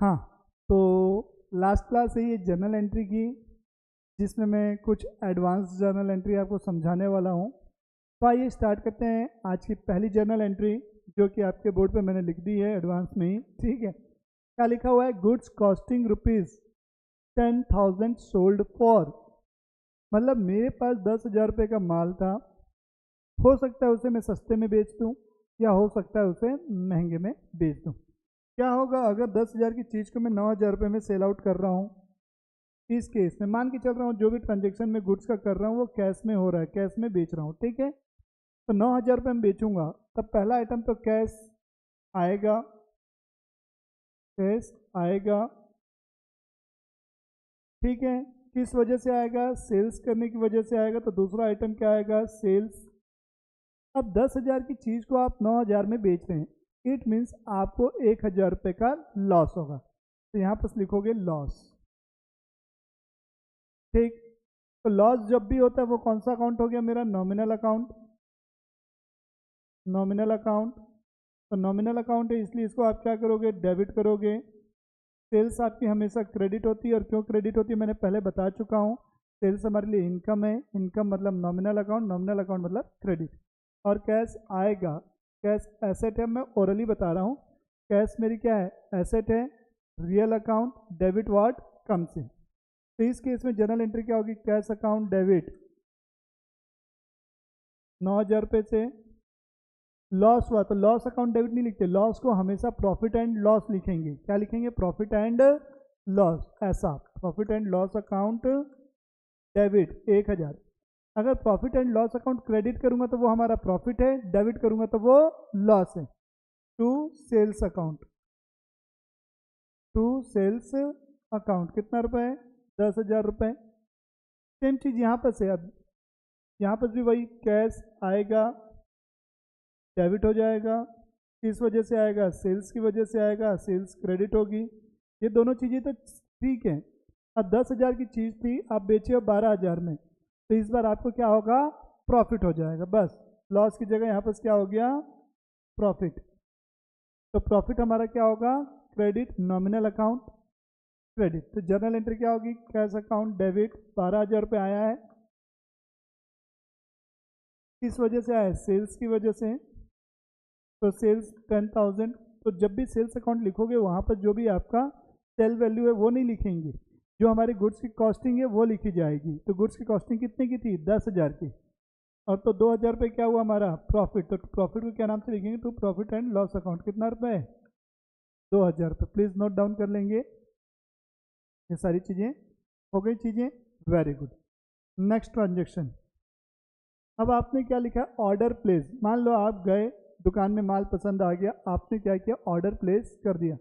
हाँ, तो last class है ये जर्नल एंट्री की, जिसमें मैं कुछ एडवांस जर्नल एंट्री आपको समझाने वाला हूँ। तो आइए स्टार्ट करते हैं आज की पहली जर्नल एंट्री, जो कि आपके बोर्ड पे मैंने लिख दी है एडवांस में ही। ठीक है, क्या लिखा हुआ है? Goods costing ₹10,000 sold for. मतलब मेरे पास 10,000 रुपये का माल था। हो सकता है उसे मैं सस्ते में बेच दूँ, या हो सकता है उसे महंगे में बेच दूँ। क्या होगा अगर 10,000 की चीज़ को मैं 9,000 रुपये में सेल आउट कर रहा हूँ? इस केस में मान के चल रहा हूँ जो भी ट्रांजेक्शन में गुड्स का कर रहा हूँ वो कैश में हो रहा है, कैश में बेच रहा हूँ। ठीक है, तो 9,000 रुपये में बेचूंगा, तब पहला आइटम तो कैश आएगा, कैश आएगा। ठीक है, किस वजह से आएगा? सेल्स करने की वजह से आएगा। तो दूसरा आइटम क्या आएगा? सेल्स। अब 10,000 की चीज़ को आप 9,000 में बेच रहे हैं, इट मीन्स आपको 1,000 रुपये का लॉस होगा। तो यहाँ पर लिखोगे लॉस। ठीक, तो लॉस जब भी होता है वो कौन सा अकाउंट हो गया मेरा? Nominal account. नॉमिनल अकाउंट, तो नॉमिनल अकाउंट है इसलिए इसको आप क्या करोगे? डेबिट करोगे। सेल्स आपकी हमेशा क्रेडिट होती है, और क्यों क्रेडिट होती है मैंने पहले बता चुका हूँ। सेल्स हमारे लिए इनकम है, इनकम मतलब नॉमिनल अकाउंट, नॉमिनल अकाउंट मतलब क्रेडिट। और कैश आएगा, कैश एसेट है, मैं ओरली बता रहा हूँ। कैश मेरी क्या है? एसेट है। Real account debit what comes in. तो इस केस में जनरल एंट्री क्या होगी? कैश अकाउंट डेबिट 9,000 रुपये से लॉस हुआ, तो लॉस अकाउंट डेबिट नहीं लिखते, लॉस को हमेशा प्रॉफिट एंड लॉस लिखेंगे। क्या लिखेंगे? Profit and loss. ऐसा profit and loss account debit 1,000। अगर profit and loss account credit करूंगा तो वो हमारा प्रॉफिट है, डेबिट करूंगा तो वो लॉस है। To sales account, to sales account कितना रुपए? 10,000 रुपये। सेम चीज़ यहाँ पर से, अब यहाँ पर भी वही कैश आएगा, डेबिट हो जाएगा। किस वजह से आएगा? सेल्स की वजह से आएगा, सेल्स क्रेडिट होगी। ये दोनों चीज़ें तो ठीक है। अब 10,000 की चीज़ थी, आप बेचे हो 12,000 में, तो इस बार आपको क्या होगा? प्रॉफिट हो जाएगा। बस लॉस की जगह यहाँ पर क्या हो गया? प्रॉफिट। तो प्रॉफिट हमारा क्या होगा? Credit, nominal account credit. तो जर्नल एंट्री क्या होगी? कैश अकाउंट डेबिट 12,000 रुपये आया है। किस वजह से आया? सेल्स की वजह से। तो सेल्स 10,000। तो जब भी सेल्स अकाउंट लिखोगे वहाँ पर जो भी आपका सेल वैल्यू है वो नहीं लिखेंगे, जो हमारी गुड्स की कॉस्टिंग है वो लिखी जाएगी। तो गुड्स की कॉस्टिंग कितने की थी? 10,000 की। और तो 2,000 रुपये क्या हुआ हमारा? प्रॉफिट। तो प्रॉफिट को क्या नाम से लिखेंगे? To profit and loss account. कितना रुपये? 2,000 रुपये। प्लीज़ नोट डाउन कर लेंगे। ये सारी चीज़ें हो गई चीज़ें। Very good. Next transaction. अब आपने क्या लिखा है? Order place. मान लो आप गए दुकान में, माल पसंद आ गया, आपने क्या किया? ऑर्डर प्लेस कर दिया।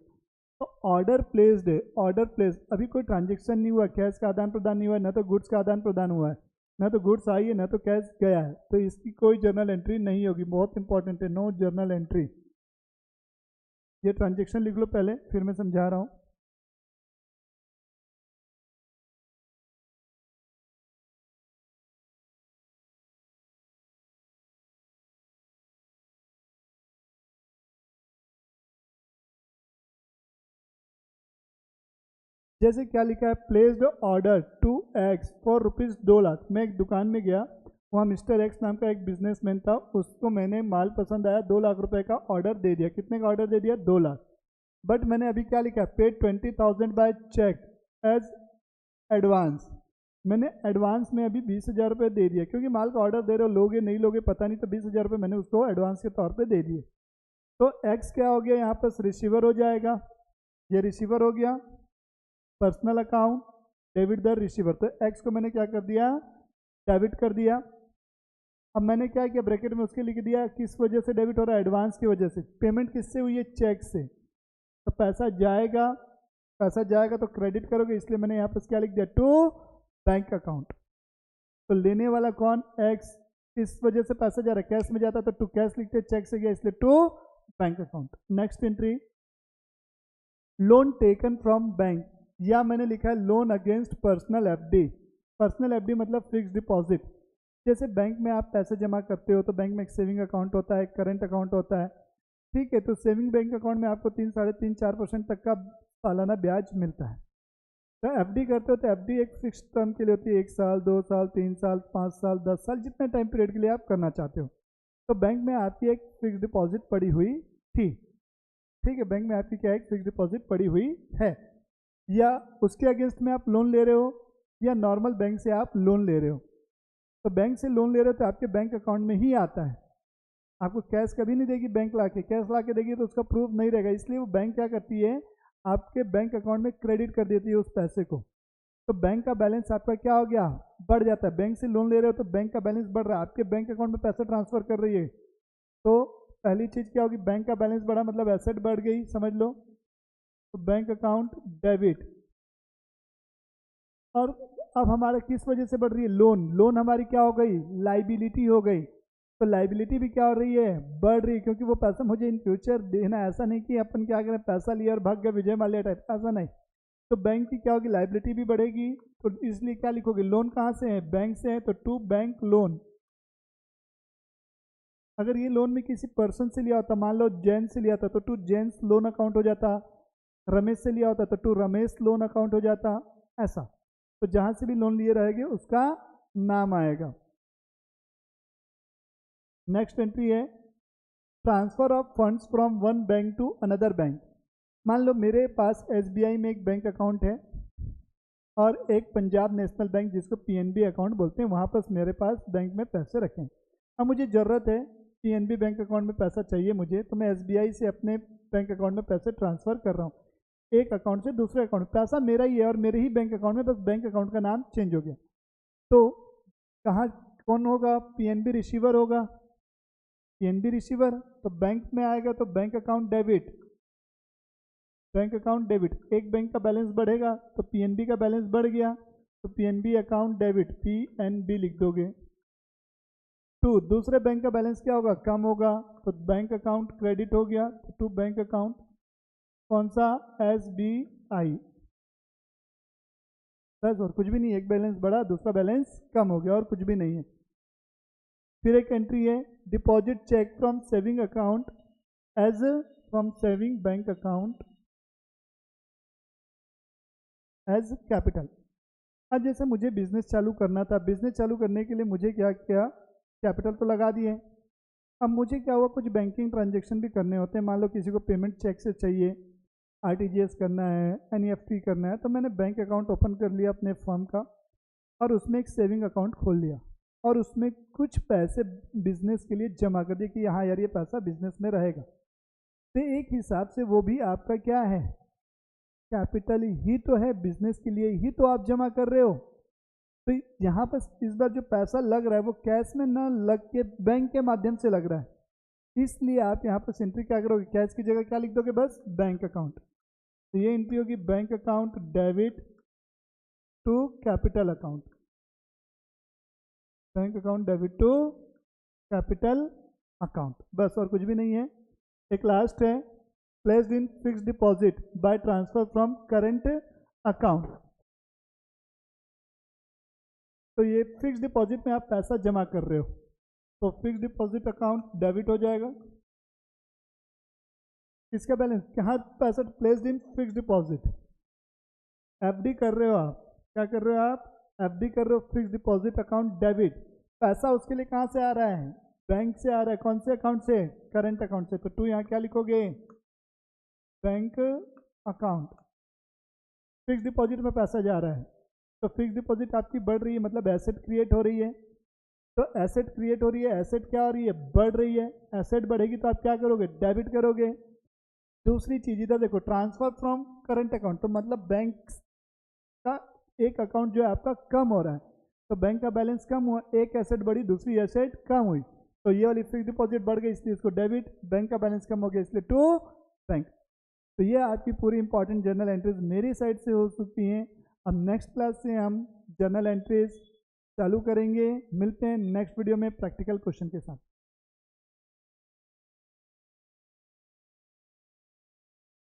तो ऑर्डर प्लेस्ड है, ऑर्डर प्लेस, अभी कोई ट्रांजेक्शन नहीं हुआ, कैश का आदान प्रदान नहीं हुआ, ना तो गुड्स का आदान प्रदान हुआ है, ना तो गुड्स आई है, ना तो कैश गया है। तो इसकी कोई जर्नल एंट्री नहीं होगी। बहुत इंपॉर्टेंट है, नो जर्नल एंट्री। ये ट्रांजेक्शन लिख लो पहले, फिर मैं समझा रहा हूँ। जैसे क्या लिखा है? Placed order to X for ₹2,00,000। मैं एक दुकान में गया, वहाँ मिस्टर एक्स नाम का एक बिजनेसमैन था, उसको मैंने माल पसंद आया, 2,00,000 रुपए का ऑर्डर दे दिया। कितने का ऑर्डर दे दिया? 2,00,000। बट मैंने अभी क्या लिखा है? Paid 20,000 by cheque as advance. मैंने एडवांस में अभी 20,000 रुपये दे दिया, क्योंकि माल का ऑर्डर दे रहे हो, लोगे नहीं लोगे पता नहीं, तो 20,000 रुपये मैंने उसको एडवांस के तौर पे दे दिए। तो एक्स क्या हो गया? यहाँ पर रिसीवर हो जाएगा, ये रिसीवर हो गया। Personal account debit the receiver, तो एक्स को मैंने क्या कर दिया? डेबिट कर दिया। अब मैंने क्या किया? ब्रैकेट में उसके लिख दिया किस वजह से डेबिट हो रहा है? एडवांस की वजह से। पेमेंट किससे हुई है? चेक से। तो पैसा जाएगा, पैसा जाएगा तो क्रेडिट करोगे, इसलिए मैंने यहाँ पर क्या लिख दिया? To bank account. तो लेने वाला कौन? एक्स। किस वजह से पैसा जा रहा है? कैश में जाता है तो टू कैश लिखते, चेक से गया इसलिए to bank account. Next entry, loan taken from bank, या मैंने लिखा है loan against personal FD. Personal FD मतलब फिक्स डिपॉजिट। जैसे बैंक में आप पैसे जमा करते हो तो बैंक में एक सेविंग अकाउंट होता है, एक करंट अकाउंट होता है। ठीक है, तो सेविंग बैंक अकाउंट में आपको 3, 3.5, 4% तक का सालाना ब्याज मिलता है। तो एफडी करते हो तो एफडी एक फिक्स टर्म के लिए होती है, 1 साल, 2 साल, 3 साल, 5 साल, 10 साल, जितने टाइम पीरियड के लिए आप करना चाहते हो। तो बैंक में आपकी एक फिक्स डिपॉजिट पड़ी हुई थी, ठीक है, बैंक में आपकी क्या एक फिक्स डिपॉजिट पड़ी हुई है, या उसके अगेंस्ट में आप लोन ले रहे हो, या नॉर्मल बैंक से आप लोन ले रहे हो। तो बैंक से लोन ले रहे हो तो आपके बैंक अकाउंट में ही आता है, आपको कैश कभी नहीं देगी बैंक ला के, कैश ला के देगी तो उसका प्रूफ नहीं रहेगा, इसलिए वो बैंक क्या करती है, आपके बैंक अकाउंट में क्रेडिट कर देती है उस पैसे को। तो बैंक का बैलेंस आपका क्या हो गया, बढ़ जाता है। बैंक से लोन ले रहे हो तो बैंक का बैलेंस बढ़ रहा है, आपके बैंक अकाउंट में पैसा ट्रांसफर कर रही है। तो पहली चीज़ क्या होगी, बैंक का बैलेंस बढ़ा मतलब एसेट बढ़ गई, समझ लो। तो बैंक अकाउंट डेबिट। और अब हमारा किस वजह से बढ़ रही है, लोन, लोन हमारी क्या हो गई, लाइबिलिटी हो गई। तो लाइबिलिटी भी क्या हो रही है, बढ़ रही है, क्योंकि वो पैसा मुझे इन फ्यूचर देना। ऐसा नहीं कि अपन क्या करें, पैसा लिया और भाग गया विजय माल्या टाइप, ऐसा नहीं। तो बैंक की क्या होगी, लाइबिलिटी भी बढ़ेगी। तो इसलिए क्या लिखोगे, लोन कहाँ से है, बैंक से है, तो टू बैंक लोन। अगर ये लोन में किसी पर्सन से लिया होता, मान लो जैन से लिया था, तो टू जेन्स लोन अकाउंट हो जाता। रमेश से लिया होता तो टू रमेश लोन अकाउंट हो जाता, ऐसा। तो जहां से भी लोन लिए रहेंगे उसका नाम आएगा। नेक्स्ट एंट्री है transfer of funds from one bank to another bank. मान लो मेरे पास एसबीआई में एक बैंक अकाउंट है और एक पंजाब नेशनल बैंक जिसको पीएनबी अकाउंट बोलते हैं, वहाँ पर मेरे पास बैंक में पैसे रखें। अब मुझे ज़रूरत है पीएनबी बैंक अकाउंट में पैसा चाहिए मुझे, तो मैं एसबीआई से अपने बैंक अकाउंट में पैसे ट्रांसफ़र कर रहा हूँ, एक अकाउंट से दूसरे अकाउंट। पैसा मेरा ही है और मेरे ही बैंक अकाउंट में, बस बैंक अकाउंट का नाम चेंज हो गया। तो कहाँ कौन होगा, पीएनबी रिसीवर होगा, पीएनबी रिसीवर। तो बैंक में आएगा तो bank account debit, bank account debit. एक बैंक का बैलेंस बढ़ेगा तो पीएनबी का बैलेंस बढ़ गया, तो पीएनबी अकाउंट डेबिट, पीएनबी लिख दोगे। टू दूसरे बैंक का बैलेंस क्या होगा, कम होगा, तो बैंक अकाउंट क्रेडिट हो गया, तो टू बैंक अकाउंट कौन सा, एसबीआई। बस और कुछ भी नहीं, एक बैलेंस बढ़ा दूसरा बैलेंस कम हो गया, और कुछ भी नहीं है। फिर एक एंट्री है deposit cheque from saving account as from saving bank account as capital. अब जैसे मुझे बिजनेस चालू करना था, बिजनेस चालू करने के लिए मुझे क्या किया, कैपिटल तो लगा दिए। अब मुझे क्या हुआ, कुछ बैंकिंग ट्रांजेक्शन भी करने होते हैं, मान लो किसी को पेमेंट चेक से चाहिए, आरटीजीएस करना है, एनईएफटी करना है, तो मैंने बैंक अकाउंट ओपन कर लिया अपने फर्म का और उसमें एक सेविंग अकाउंट खोल लिया और उसमें कुछ पैसे बिजनेस के लिए जमा कर दिए कि हाँ यार ये पैसा बिजनेस में रहेगा। तो एक हिसाब से वो भी आपका क्या है, कैपिटल ही तो है, बिजनेस के लिए ही तो आप जमा कर रहे हो। तो यहाँ पर इस बार जो पैसा लग रहा है वो कैश में ना लग के बैंक के माध्यम से लग रहा है, इसलिए आप यहाँ पर एंट्री क्या करोगे, कैश की जगह क्या लिख दोगे, बस बैंक अकाउंट। तो ये एंट्री होगी bank account debit to capital account, bank account debit to capital account, बस और कुछ भी नहीं है। एक लास्ट है placed in fixed deposit by transfer from current account. तो ये फिक्स डिपॉजिट में आप पैसा जमा कर रहे हो, तो फिक्स डिपॉजिट अकाउंट डेबिट हो जाएगा। इसका बैलेंस कहाँ, पैसा placed in fix deposit, FD कर रहे हो आप, क्या कर रहे हो आप, एफडी कर रहे हो, फिक्स डिपॉजिट अकाउंट डेबिट। पैसा उसके लिए कहाँ से आ रहा है, बैंक से आ रहा है, कौन से अकाउंट से, करंट अकाउंट से। तो टू यहाँ क्या लिखोगे, बैंक अकाउंट। फिक्स डिपॉजिट में पैसा जा रहा है तो फिक्स डिपॉजिट आपकी बढ़ रही है, मतलब एसेट क्रिएट हो रही है। तो एसेट क्रिएट हो रही है, एसेट क्या हो रही है, बढ़ रही है। एसेट बढ़ेगी तो आप क्या करोगे, डेबिट करोगे। दूसरी चीज इधर देखो, ट्रांसफर फ्रॉम करंट अकाउंट, तो मतलब बैंक का एक अकाउंट जो है आपका कम हो रहा है, तो बैंक का बैलेंस कम हुआ, एक एसेट बढ़ी दूसरी एसेट कम हुई, तो ये वाली फिक्स डिपॉजिट बढ़ गई इसलिए इसको डेबिट, बैंक का बैलेंस कम हो गया इसलिए टू बैंक। तो ये आपकी पूरी इंपॉर्टेंट जर्नल एंट्रीज मेरी साइड से हो सकती हैं। अब नेक्स्ट क्लास से हम जर्नल एंट्रीज चालू करेंगे। मिलते हैं नेक्स्ट वीडियो में प्रैक्टिकल क्वेश्चन के साथ।